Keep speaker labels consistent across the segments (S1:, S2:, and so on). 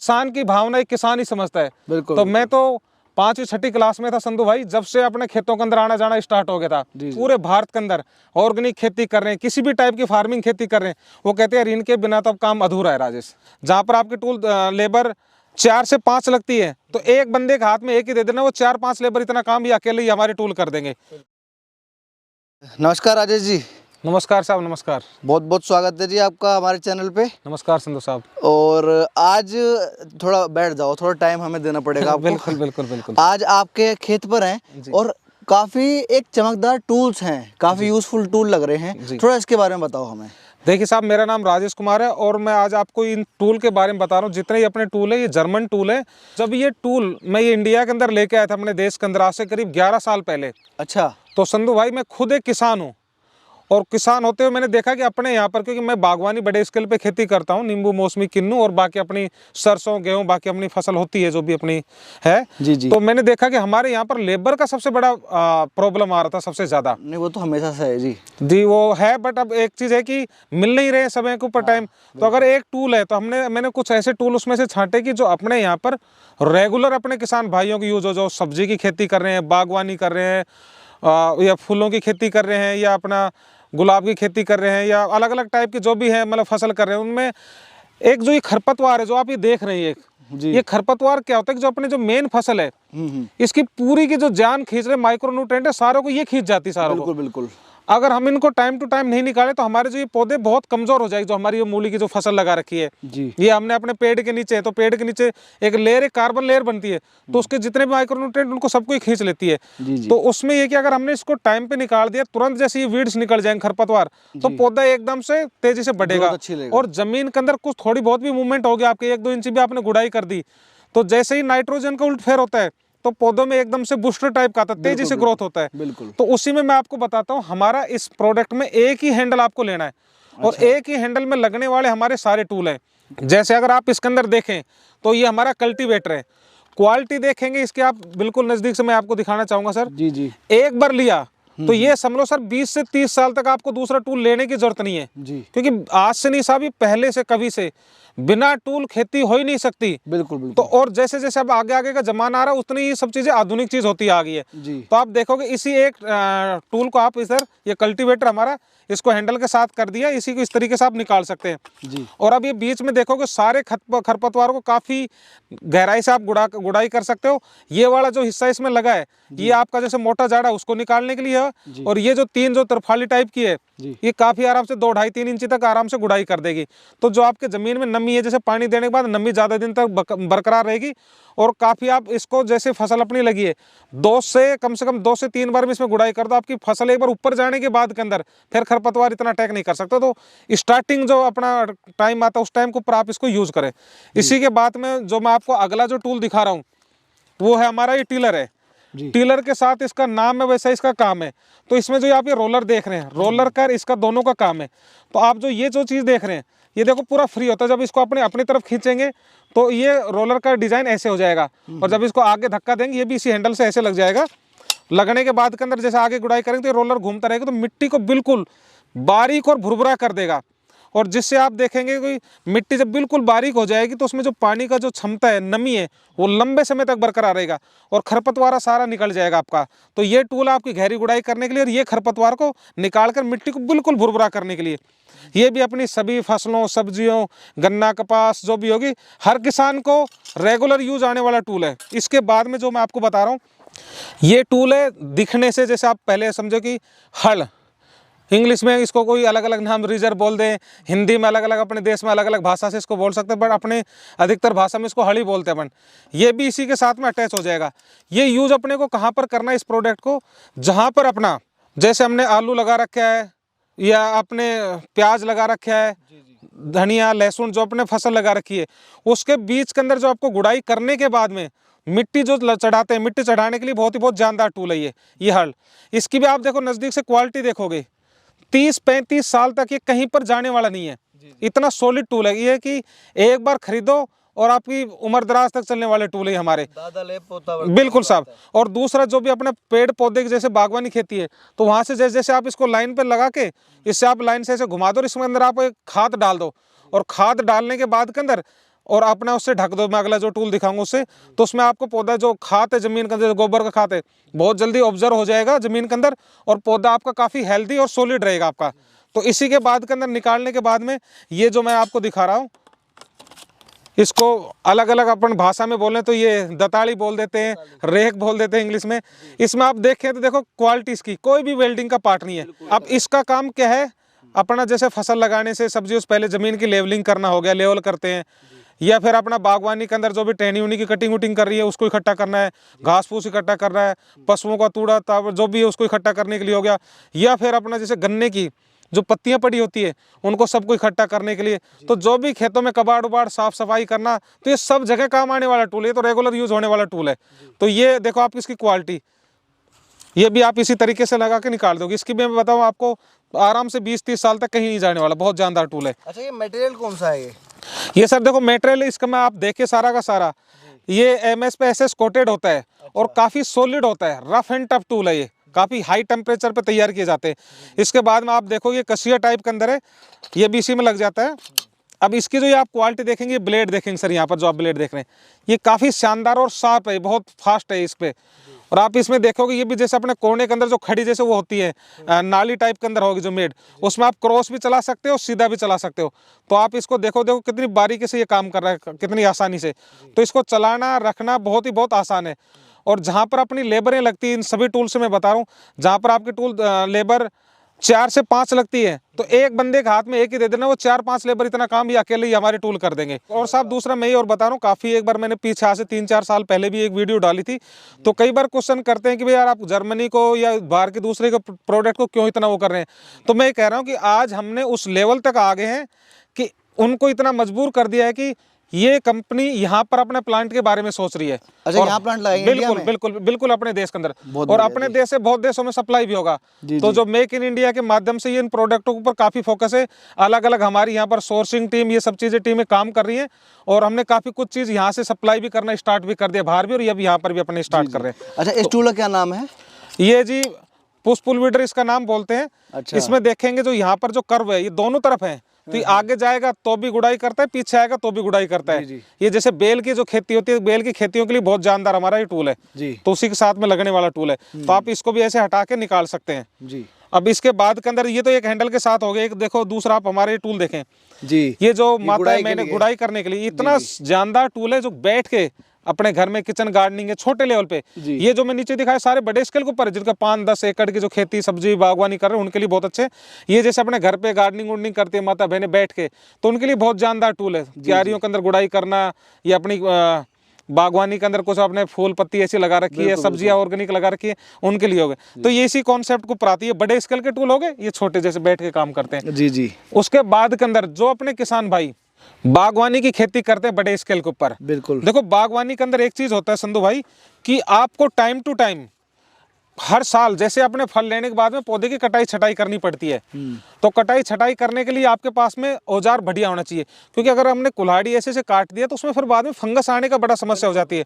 S1: किसान की भावना एक किसान ही समझता है।
S2: बिल्कुल।
S1: तो मैं तो 5वीं 6ठी क्लास में था संधू भाई, जब से अपने खेतों के अंदर आना जाना स्टार्ट हो गया था। पूरे भारत के अंदर ऑर्गेनिक खेती कर रहे हैं, किसी भी टाइप की फार्मिंग खेती कर रहे हैं। वो कहते हैं इनके बिना तो अब काम अधूरा है राजेश। जहाँ पर आपकी टूल लेबर 4 से 5 लगती है, तो एक बंदे के हाथ में एक ही दे देना, वो 4-5 लेबर इतना काम भी अकेले ही हमारे टूल कर देंगे।
S2: नमस्कार राजेश जी।
S1: नमस्कार साहब, नमस्कार।
S2: बहुत बहुत स्वागत है जी आपका हमारे चैनल पे।
S1: नमस्कार संधू साहब।
S2: और आज थोड़ा बैठ जाओ, थोड़ा टाइम हमें देना पड़ेगा आपको।
S1: बिल्कुल बिल्कुल बिल्कुल।
S2: आज आपके खेत पर हैं और काफ़ी एक चमकदार टूल्स हैं, काफ़ी यूज़फुल टूल लग रहे हैं। थोड़ा इसके बारे में बताओ हमें।
S1: देखिए साहब, मेरा नाम राजेश कुमार है और मैं आज आपको इन टूल के बारे में बता रहा हूँ। जितने ही अपने टूल है, ये जर्मन टूल है। जब ये टूल मैं ये इंडिया के अंदर लेके आया था अपने देश के अंदर, आज से करीब 11 साल पहले।
S2: अच्छा।
S1: तो संधू भाई, मैं खुद एक किसान हूँ और किसान होते हुए मैंने देखा कि अपने यहाँ पर, क्योंकि मैं बागवानी बड़े स्केल पे खेती करता हूँ, नींबू, मौसमी, किन्नू और बाकी अपनी सरसों, गेहूँ, बाकी अपनी फसल होती है जो भी अपनी है।
S2: जी।
S1: तो मैंने देखा कि हमारे यहाँ पर लेबर का सबसे बड़ा प्रॉब्लम आ रहा था, सबसे ज़्यादा।
S2: नहीं, वो तो हमेशा से है
S1: जी वो है, बट अब एक चीज़ है कि मिल नहीं रहे समय के ऊपर टाइम। तो अगर एक टूल है तो मैंने कुछ ऐसे टूल उसमें से छांटे कि जो अपने यहाँ पर रेगुलर अपने किसान भाइयों की यूज हो, जो सब्जी की खेती कर रहे हैं, बागवानी कर रहे हैं, या फूलों की खेती कर रहे हैं, या अपना गुलाब की खेती कर रहे हैं, या अलग अलग टाइप की जो भी है मतलब फसल कर रहे हैं। उनमें एक जो ये खरपतवार है जो आप ये देख रहे हैं, ये खरपतवार क्या होता है कि जो अपने जो मेन फसल है इसकी पूरी की जो जान खींच रहे माइक्रो न्यूट्रिएंट है, सारों को ये खींच जाती है सारों को।
S2: बिल्कुल।
S1: अगर हम इनको टाइम टू टाइम नहीं निकालें तो हमारे जो ये पौधे बहुत कमजोर हो जाएगी। जो हमारी ये मूली की जो फसल लगा रखी है ये हमने अपने पेड़ के नीचे है, तो पेड़ के नीचे एक लेयर, एक कार्बन लेयर बनती है, तो उसके जितने भी माइक्रोन्यूट्रिएंट उनको सबको ही खींच लेती है। तो उसमें ये कि अगर हमने इसको टाइम पे निकाल दिया, तुरंत जैसे ये वीड्स निकल जाएंगे, खरपतवार, तो पौधा एकदम से तेजी से बढ़ेगा। और जमीन के अंदर कुछ थोड़ी बहुत भी मूवमेंट हो गया, आपके 1-2 इंच भी आपने गुड़ाई कर दी, तो जैसे ही नाइट्रोजन का उल्टफेर होता है तो पौधों में एकदम से बूस्टर टाइप का आता है, तेजी से ग्रोथ होता है।
S2: बिल्कुल।
S1: तो उसी में मैं आपको बताता हूँ, हमारा इस प्रोडक्ट में एक ही हैंडल आपको लेना है। और एक ही हैंडल में लगने वाले हमारे सारे टूल हैं। जैसे अगर आप इसके अंदर देखें तो ये हमारा कल्टीवेटर है। क्वालिटी देखेंगे इसके, आप बिल्कुल नजदीक से मैं आपको दिखाना चाहूंगा सर।
S2: जी।
S1: एक बार लिया तो ये समझ सर 20 से 30 साल तक आपको दूसरा टूल लेने की जरूरत नहीं है। क्योंकि आज से नहीं साहब, ये पहले से कभी से बिना टूल खेती हो ही नहीं सकती। बिल्कुल। तो और जैसे जैसे अब आगे आगे का जमाना आ रहा है, उतनी ये सब चीजें आधुनिक चीज होती आ गई है। तो आप देखोगे इसी एक टूल को आप इधर, ये कल्टीवेटर हमारा, इसको हैंडल के साथ कर दिया, इसी को इस तरीके से आप निकाल सकते हैं। और अब ये बीच में देखोगे सारे खरपतवार को काफी गहराई से आप गुड़ाई कर सकते हो। ये वाला जो हिस्सा इसमें लगा है ये आपका जैसे मोटा जाड़ा उसको निकालने के लिए है। और ये जो 3 जो तरफाली टाइप की है ये काफी आराम से 2-2.5-3 इंच तक आराम से गुड़ाई कर देगी। तो जो आपके जमीन में नमी है, जैसे पानी देने के बाद नमी ज्यादा दिन तक बरकरार रहेगी। और काफी आप इसको, जैसे फसल अपनी लगी है, कम से कम 2 से 3 बार में इसमें गुड़ाई कर दो, आपकी फसल एक बार ऊपर जाने के बाद के अंदर फिर खरपतवार इतना अटैक नहीं कर सकता। तो स्टार्टिंग जो अपना टाइम आता है उस टाइम के ऊपर आप इसको यूज करें। इसी के बाद में जो मैं आपको अगला जो टूल दिखा रहा हूँ वो है हमारा ये टीलर है। टीलर के साथ इसका नाम है, वैसा इसका काम है। तो इसमें जो आप ये रोलर देख रहे हैं, रोलर कर इसका दोनों का काम है। तो आप जो ये जो चीज देख रहे हैं ये देखो पूरा फ्री होता है। जब इसको अपनी तरफ खींचेंगे तो ये रोलर का डिजाइन ऐसे हो जाएगा, और जब इसको आगे धक्का देंगे ये भी इसी हैंडल से ऐसे लग जाएगा। लगने के बाद के अंदर जैसे आगे गुड़ाई करेंगे तो ये रोलर घूमता रहेगा, तो मिट्टी को बिल्कुल बारीक और भुरभुरा कर देगा। और जिससे आप देखेंगे कोई मिट्टी जब बिल्कुल बारीक हो जाएगी तो उसमें जो पानी का जो क्षमता है, नमी है, वो लंबे समय तक बरकरार रहेगा और खरपतवार सारा निकल जाएगा आपका। तो ये टूल आपकी गहरी गुड़ाई करने के लिए और ये खरपतवार को निकालकर मिट्टी को बिल्कुल भुरभुरा करने के लिए, ये भी अपनी सभी फसलों, सब्जियों, गन्ना, कपास जो भी होगी, हर किसान को रेगुलर यूज आने वाला टूल है। इसके बाद में जो मैं आपको बता रहा हूँ ये टूल है, दिखने से जैसे आप पहले समझो कि हल, इंग्लिश में इसको कोई अलग अलग नाम रीजर बोल दें, हिंदी में अलग अलग, अपने देश में अलग अलग भाषा से इसको बोल सकते हैं, बट अपने अधिकतर भाषा में इसको हड़ी बोलते हैं अपन। ये भी इसी के साथ में अटैच हो जाएगा। ये यूज अपने को कहाँ पर करना है इस प्रोडक्ट को, जहाँ पर अपना जैसे हमने आलू लगा रखा है या अपने प्याज लगा रखा है, धनिया, लहसुन, जो अपने फसल लगा रखी है, उसके बीच के अंदर जो आपको गुड़ाई करने के बाद में मिट्टी जो चढ़ाते हैं, मिट्टी चढ़ाने के लिए बहुत जानदार टूल है ये हल। इसकी भी आप देखो नजदीक से क्वालिटी देखोगे, 30-35 साल तक ये कहीं पर जाने वाला नहीं है। इतना सॉलिड टूल है ये कि एक बार खरीदो और आपकी उम्र दराज तक चलने वाले टूल है हमारे।
S2: दादा ले पोता
S1: बिल्कुल साहब। और दूसरा जो भी अपने पेड़ पौधे की जैसे बागवानी खेती है, तो वहां से जैसे जैसे आप इसको लाइन पे लगा के, इससे आप लाइन से ऐसे घुमा दो और इसके अंदर आप एक खाद डाल दो, और खाद डालने के बाद के अंदर और अपना उससे ढक दो। मैं अगला जो टूल दिखाऊंगा उससे, तो उसमें आपको पौधा जो खाद है जमीन के अंदर, गोबर का खाद है, बहुत जल्दी ऑब्जर्व हो जाएगा जमीन के अंदर और पौधा आपका काफ़ी हेल्दी और सॉलिड रहेगा आपका। तो इसी के बाद के अंदर निकालने के बाद में ये जो मैं आपको दिखा रहा हूँ, इसको अलग अलग अपन भाषा में बोलें तो ये दताड़ी बोल देते हैं, रेक बोल देते हैं इंग्लिश में। इसमें आप देखें तो देखो क्वालिटी इसकी कोई भी वेल्डिंग का पार्ट नहीं है। अब इसका काम क्या है, अपना जैसे फसल लगाने से सब्जियों से पहले ज़मीन की लेवलिंग करना हो गया, लेवल करते हैं, या फिर अपना बागवानी के अंदर जो भी टहनी उनी की कटिंग वटिंग कर रही है उसको इकट्ठा करना है, घास फूस इकट्ठा करना है, पशुओं का तूड़ा तावर जो भी है उसको इकट्ठा करने के लिए हो गया, या फिर अपना जैसे गन्ने की जो पत्तियां पड़ी होती है उनको सबको इकट्ठा करने के लिए। तो जो भी खेतों में कबाड़ उबाड़ साफ सफाई करना, तो ये सब जगह काम आने वाला टूल है, तो रेगुलर यूज होने वाला टूल है। तो ये देखो आप इसकी क्वालिटी, ये भी आप इसी तरीके से लगा के निकाल दोगे। इसकी भी मैं बताऊँ आपको आराम से 20-30 साल तक कहीं नहीं जाने वाला, बहुत जानदार टूल है।
S2: अच्छा, ये मटेरियल कौन सा है?
S1: ये सर देखो मटेरियल इसका मैं आप देखिए सारा का सारा ये MS पे SS कोटेड होता है और काफ़ी सॉलिड होता है, रफ एंड टफ टूल है ये, काफ़ी हाई टेम्परेचर पे तैयार किए जाते हैं। इसके बाद में आप देखो ये कसिया टाइप के अंदर है, ये भी इसी में लग जाता है। अब इसकी जो ये आप क्वालिटी देखेंगे, ब्लेड देखेंगे सर, यहाँ पर जो आप ब्लेड देख रहे हैं ये काफ़ी शानदार और शार्प है, बहुत फास्ट है इस पर। और आप इसमें देखोगे ये भी जैसे अपने कोने के अंदर जो खड़ी जैसे वो होती है, नाली टाइप के अंदर होगी जो मेड, उसमें आप क्रॉस भी चला सकते हो, सीधा भी चला सकते हो। तो आप इसको देखो कितनी बारीकी से ये काम कर रहा है, कितनी आसानी से। तो इसको चलाना रखना बहुत आसान है। और जहाँ पर अपनी लेबरें लगती हैं, इन सभी टूल से मैं बता रहा हूँ, जहाँ पर आपकी टूल लेबर 4 से 5 लगती है, तो एक बंदे के हाथ में एक ही दे देना, वो 4-5 लेबर इतना काम ही अकेले ही हमारे टूल कर देंगे। और साहब दूसरा मैं ये और बता रहा हूँ, काफ़ी एक बार मैंने पीछे आज से 3-4 साल पहले भी एक वीडियो डाली थी, तो कई बार क्वेश्चन करते हैं कि भाई यार आप जर्मनी को या बाहर के दूसरे के प्रोडक्ट को क्यों इतना वो कर रहे हैं। तो मैं ये कह रहा हूँ कि आज हमने उस लेवल तक आ गए हैं कि उनको इतना मजबूर कर दिया है कि ये कंपनी यहाँ पर अपने प्लांट के बारे में सोच रही है।
S2: अच्छा, यहाँ प्लांट लगाएंगे
S1: बिल्कुल बिल्कुल बिल्कुल अपने देश के अंदर, और अपने देश से बहुत देशों में सप्लाई भी होगा। तो जो मेक इन इंडिया के माध्यम से ये इन प्रोडक्टों के ऊपर काफ़ी फोकस है। अलग अलग हमारी यहाँ पर सोर्सिंग टीम, ये सब चीज़ें टीमें काम कर रही हैं, और हमने काफ़ी कुछ चीज़ यहाँ से सप्लाई भी करना स्टार्ट भी कर दिया बाहर भी, और ये भी यहाँ पर भी अपने स्टार्ट कर रहे हैं।
S2: अच्छा, इस टूल का क्या नाम है?
S1: ये जी पुश पुल वीडर इसका नाम बोलते हैं।
S2: अच्छा।
S1: इसमें देखेंगे जो यहाँ पर जो कर्व है ये दोनों तरफ है, तो ये आगे जाएगा तो भी गुड़ाई करता है, पीछे आएगा तो भी गुड़ाई करता है। ये जैसे बेल की जो खेती होती है, बेल की खेतियों के लिए बहुत जानदार हमारा ये टूल है जी। तो उसी के साथ में लगने वाला टूल है। तो आप इसको भी ऐसे हटा के निकाल सकते हैं जी। अब इसके बाद के अंदर ये तो एक हैंडल के साथ हो गया, एक देखो दूसरा आप हमारे टूल देखें जी, ये जो माता है मैंने गुड़ाई करने के लिए, इतना जानदार टूल है जो बैठ के अपने घर में किचन गार्डनिंग है छोटे लेवल पे। ये जो मैं नीचे दिखाया सारे बड़े स्केल के ऊपर है, जिनका 5-10 एकड़ की जो खेती सब्जी बागवानी कर रहे हैं उनके लिए बहुत अच्छे। ये जैसे अपने घर पे गार्डनिंग वार्डनिंग करती है माता बहनें बैठ के, तो उनके लिए बहुत जानदार टूल है। क्यारियों के अंदर गुड़ाई करना, या अपनी बागवानी के अंदर कुछ अपने फूल पत्ती ऐसी लगा रखी है, सब्जियां ऑर्गेनिक लगा रखी है, उनके लिए हो गए। तो ये इसी कॉन्सेप्ट को प्राती है, बड़े स्केल के टूल हो गए, ये छोटे जैसे बैठ के काम करते हैं जी। उसके बाद के अंदर जो अपने किसान भाई बागवानी की खेती करते हैं बड़े स्केल के ऊपर, बिल्कुल देखो बागवानी के अंदर एक चीज होता है संधू भाई, कि आपको टाइम टू टाइम हर साल जैसे अपने फल लेने के बाद में पौधे की कटाई छटाई करनी पड़ती है। तो कटाई छटाई करने के लिए आपके पास में औजार बढ़िया होना चाहिए, क्योंकि अगर हमने कुल्हाड़ी ऐसे से काट दिया तो उसमें फिर बाद में फंगस आने का बड़ा समस्या हो जाती है।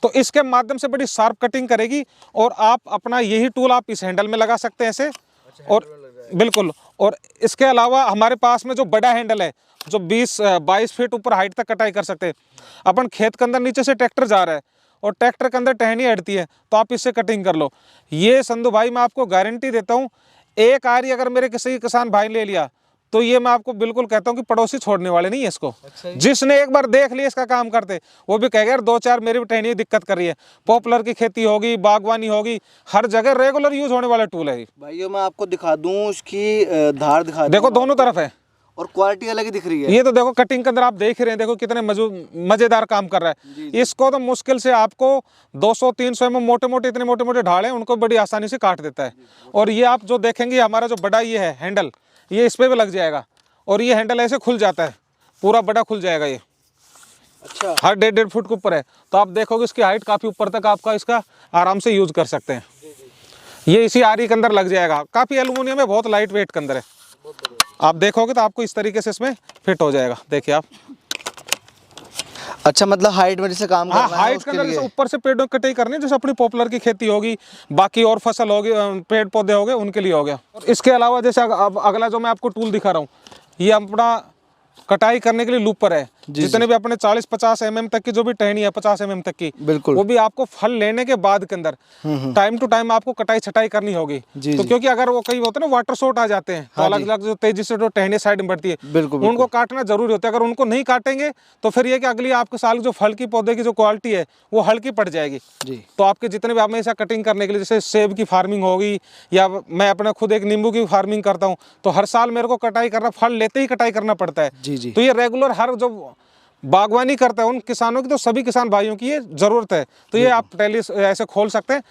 S1: तो इसके माध्यम से बड़ी शार्प कटिंग करेगी, और आप अपना यही टूल आप इस हैंडल में लगा सकते हैं ऐसे। और बिल्कुल, और इसके अलावा हमारे पास में जो बड़ा हैंडल है जो 20-22 फीट ऊपर हाइट तक कटाई कर सकते हैं। अपन खेत के अंदर नीचे से ट्रैक्टर जा रहा है और ट्रैक्टर के अंदर टहनी अड़ती है, तो आप इससे कटिंग कर लो। ये संधू भाई मैं आपको गारंटी देता हूँ, एक आरी अगर मेरे किसी किसान भाई ले लिया तो ये मैं आपको बिल्कुल कहता हूँ कि पड़ोसी छोड़ने वाले नहीं है इसको। जिसने एक बार देख लिया इसका काम करते, वो भी कहेगा यार 2-4 मेरी भी टहनी दिक्कत कर रही है। पॉपुलर की खेती होगी, बागवानी होगी, हर जगह रेगुलर यूज होने वाला टूल है
S2: भाइयों। मैं आपको दिखा दूं, उसकी धार दिखा,
S1: देखो दोनों तरफ है,
S2: और क्वालिटी अलग ही दिख रही है।
S1: ये तो देखो कटिंग के अंदर आप देख रहे हैं, देखो कितने मजेदार काम कर रहा है। इसको तो मुश्किल से आपको 200-300 में मोटे मोटे इतने मोटे मोटे ढाल हैं, उनको बड़ी आसानी से काट देता है। और ये आप जो देखेंगे हमारा जो बड़ा ये है हैंडल, ये इस पे भी लग जाएगा, और ये हैंडल ऐसे खुल जाता है, पूरा बड़ा खुल जाएगा ये। अच्छा, हर 1.5 फुट के ऊपर है, तो आप देखोगे इसकी हाइट काफी ऊपर तक आपका इसका आराम से यूज कर सकते हैं। ये इसी आरी के अंदर लग जाएगा, काफी एल्यूमिनियम है, बहुत लाइट वेट के अंदर है। आप देखोगे तो आपको इस तरीके से इसमें फिट हो जाएगा, देखिए आप।
S2: अच्छा, मतलब हाइट में जैसे काम करना है,
S1: हाइट के अंदर जैसे ऊपर से पेड़ों की कटाई करनी है, जैसे अपनी पॉपुलर की खेती होगी, बाकी और फसल होगी, पेड़ पौधे हो गए, उनके लिए हो गया। और इसके अलावा जैसे अब अगला जो मैं आपको टूल दिखा रहा हूँ, ये अपना कटाई करने के लिए लूपर है। जितने भी अपने 40-50 mm तक की जो भी टहनी है, 50 mm तक की,
S2: बिल्कुल,
S1: वो भी आपको फल लेने के बाद के अंदर टाइम टू टाइम आपको कटाई छटाई करनी होगी। तो क्योंकि अगर वो कई होते हैं ना वाटर शॉट आ जाते हैं, तो अलग अलग जो तेजी से जो टहनी साइड में बढ़ती है,
S2: बिल्कुल,
S1: उनको काटना जरूरी होता है। अगर उनको नहीं काटेंगे तो फिर ये कि अगली आपके साल जो फल की पौधे की जो क्वालिटी है वो हल्की पड़ जाएगी जी। तो आपके जितने भी आप हमेशा कटिंग करने के लिए, जैसे सेब की फार्मिंग होगी, या मैं अपना खुद एक नींबू की फार्मिंग करता हूँ, तो हर साल मेरे को कटाई करना, फल लेते ही कटाई करना पड़ता है जी। तो ये रेगुलर हर जो बागवानी करता है उन किसानों की, तो सभी किसान भाइयों की ये जरूरत है। तो ये आप टैली ऐसे खोल सकते हैं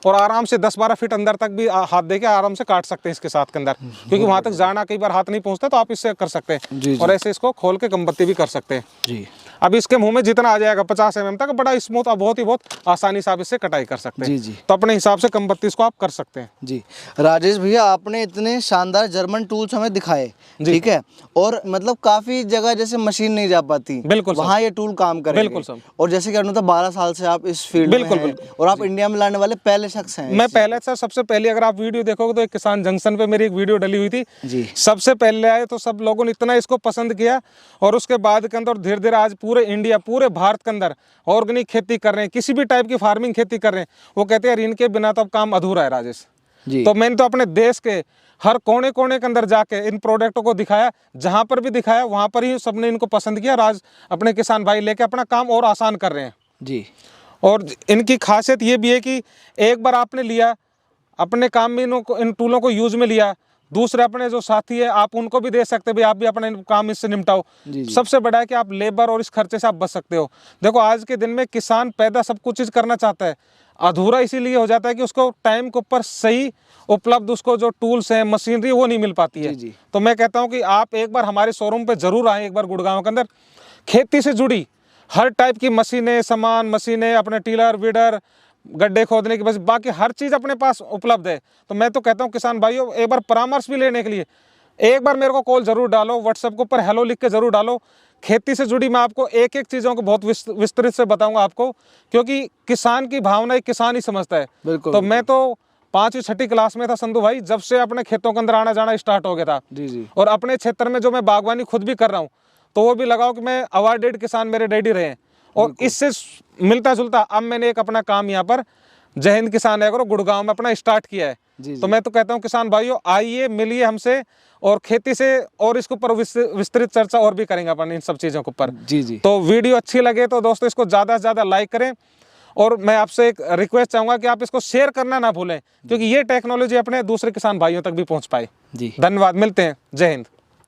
S1: और आराम से 10-12 फीट अंदर तक भी हाथ देके आराम से काट सकते हैं इसके साथ के अंदर, क्योंकि वहां तक जाना कई बार हाथ नहीं पहुंचता, तो आप इससे कर सकते हैं और ऐसे इसको खोल के कमबत्ती भी कर सकते हैं जी। अब इसके मुंह में जितना आ जाएगा 50 mm तक, बड़ा स्मूथ, बहुत ही बहुत आसानी से आप इससे कटाई कर सकते हैं जी। तो अपने हिसाब से कमबत्ती इसको आप कर सकते हैं जी।
S2: राजेश भैया, आपने इतने शानदार जर्मन टूल्स हमें दिखाए, ठीक है, और मतलब काफी जगह जैसे मशीन नहीं जा पाती,
S1: बिल्कुल
S2: वहाँ ये टूल काम करेंगे, बिल्कुल सब। और जैसे कि अनुता 12 साल से आप इस फील्ड में हैं और आप इंडिया में लाने वाले पहले शख्स हैं।
S1: मैं पहले सर, सबसे पहले अगर आप वीडियो देखोगे तो एक किसान जंक्शन पे मेरी एक वीडियो डली हुई थी जी, सबसे पहले आए, तो सब लोगों ने इतना इसको पसंद किया, और उसके बाद के अंदर धीरे धीरे आज पूरे इंडिया, पूरे भारत के अंदर ऑर्गेनिक खेती कर रहे हैं, किसी भी टाइप की फार्मिंग खेती कर रहे हैं। वो कहते हैं इनके बिना तो अब काम अधूरा है राजेश जी। तो मैंने तो अपने देश के हर कोने कोने के अंदर जाके इन प्रोडक्टों को दिखाया, जहां पर भी दिखाया वहां पर ही सबने इनको पसंद किया। आज अपने किसान भाई लेके अपना काम और आसान कर रहे हैं जी। और इनकी खासियत ये भी है कि एक बार आपने लिया, अपने काम में इन टूलों को यूज में लिया, दूसरे अपने जो साथी है आप उनको भी दे सकते हैं, भाई आप भी अपने काम इससे निपटाओ जी। सबसे बड़ा है कि आप लेबर और इस खर्चे से आप बच सकते हो। देखो आज के दिन में किसान पैदा सब कुछ चीज करना चाहता है, अधूरा इसीलिए हो जाता है कि उसको टाइम के ऊपर सही उपलब्ध उसको जो टूल्स हैं, मशीनरी, वो नहीं मिल पाती है जी। तो मैं कहता हूँ कि आप एक बार हमारे शोरूम पे जरूर आए, एक बार गुड़गांव के अंदर। खेती से जुड़ी हर टाइप की मशीनें, सामान, मशीनें, अपने टीलर, वीडर, गड्ढे खोदने की, बस बाकी हर चीज़ अपने पास उपलब्ध है। तो मैं तो कहता हूँ किसान भाइयों, एक बार परामर्श भी लेने के लिए एक बार मेरे को कॉल जरूर डालो, व्हाट्सएप के ऊपर हेलो लिख के जरूर डालो। खेती से जुड़ी मैं आपको एक एक चीज़ों को बहुत विस्तृत से बताऊंगा आपको, क्योंकि किसान की भावना एक किसान ही समझता है। तो मैं तो 5वीं-6वीं क्लास में था संधू भाई, जब से अपने खेतों के अंदर आना जाना स्टार्ट हो गया था जी। और अपने क्षेत्र में जो मैं बागवानी खुद भी कर रहा हूँ, तो वो भी लगाओ कि मैं अवार्डेड किसान मेरे डैडी रहे हैं। और इससे मिलता जुलता अब मैंने एक अपना काम यहाँ पर जय हिंद किसान एग्रो गुड़गांव में अपना स्टार्ट किया है जी। तो मैं तो कहता हूँ किसान भाइयों, आइए, मिलिए हमसे, और खेती से और इसके ऊपर विस्तृत चर्चा और भी करेंगे अपन इन सब चीज़ों के ऊपर जी। तो वीडियो अच्छी लगे तो दोस्तों इसको ज़्यादा से ज़्यादा लाइक करें, और मैं आपसे एक रिक्वेस्ट चाहूँगा कि आप इसको शेयर करना ना भूलें, क्योंकि ये टेक्नोलॉजी अपने दूसरे किसान भाइयों तक भी पहुँच पाए जी। धन्यवाद, मिलते हैं, जय हिंद।